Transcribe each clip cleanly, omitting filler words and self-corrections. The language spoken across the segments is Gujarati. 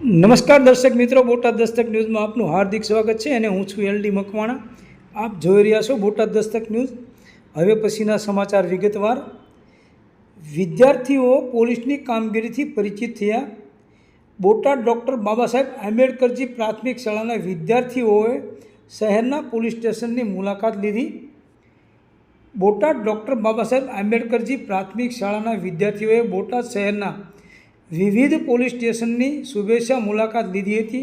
નમસ્કાર દર્શક મિત્રો, બોટાદ દસ્તક ન્યૂઝમાં આપનું હાર્દિક સ્વાગત છે અને હું છું એલડી મકવાણા। આપ જોઈ રહ્યા છો બોટાદ દસ્તક ન્યૂઝ। હવે પછીના સમાચાર વિગતવાર। વિદ્યાર્થીઓ પોલીસની કામગીરીથી પરિચિત થયા। બોટાદ ડૉક્ટર બાબા સાહેબ આંબેડકરજી પ્રાથમિક શાળાના વિદ્યાર્થીઓએ શહેરના પોલીસ સ્ટેશનની મુલાકાત લીધી। બોટાદ ડૉક્ટર બાબા સાહેબ આંબેડકરજી પ્રાથમિક શાળાના વિદ્યાર્થીઓએ બોટાદ શહેરના વિવિધ પોલીસ સ્ટેશનની શુભેચ્છા મુલાકાત લીધી હતી,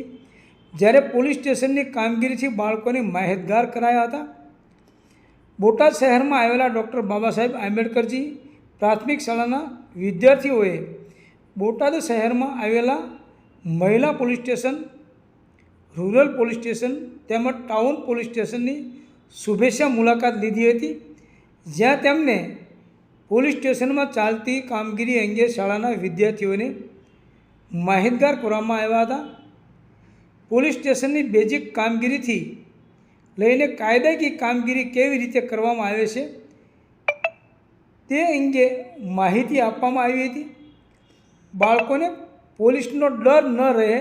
જ્યારે પોલીસ સ્ટેશનની કામગીરીથી બાળકોને માહિતગાર કરાયા હતા। બોટાદ શહેરમાં આવેલા ડૉક્ટર બાબા સાહેબ આંબેડકરજી પ્રાથમિક શાળાના વિદ્યાર્થીઓએ બોટાદ શહેરમાં આવેલા મહિલા police station, rural police station તેમજ ટાઉન પોલીસ સ્ટેશનની શુભેચ્છા મુલાકાત લીધી હતી, જ્યાં તેમને પોલીસ સ્ટેશનમાં ચાલતી કામગીરી અંગે શાળાના વિદ્યાર્થીઓને માહિતગાર કરવામાં આવ્યા હતા। પોલીસ સ્ટેશનની બેઝિક કામગીરીથી લઈને કાયદાકીય કામગીરી કેવી રીતે કરવામાં આવે છે તે અંગે માહિતી આપવામાં આવી હતી। બાળકોને પોલીસનો ડર ન રહે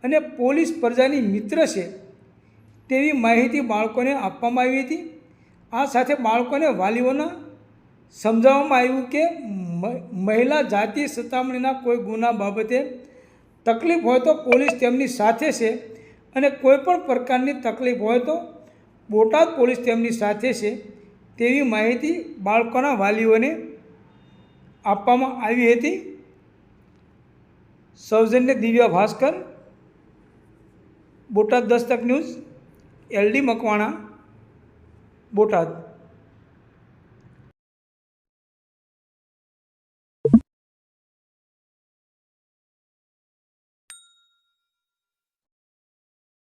અને પોલીસ પ્રજાની મિત્ર છે તેવી માહિતી બાળકોને આપવામાં આવી હતી। આ સાથે બાળકોને વાલીઓના સમજાવવામાં આવ્યું કે મહિલા જાતિ સતામણીના કોઈ ગુના બાબતે તકલીફ હોય તો પોલીસ તેમની સાથે છે અને કોઈપણ પ્રકારની તકલીફ હોય તો બોટાદ પોલીસ તેમની સાથે છે તેવી માહિતી બાળકોના વાલીઓને આપવામાં આવી હતી। સૌજન્ય દિવ્યા ભાસ્કર, બોટાદ દસ્તક ન્યૂઝ, એલડી મકવાણા, બોટાદ।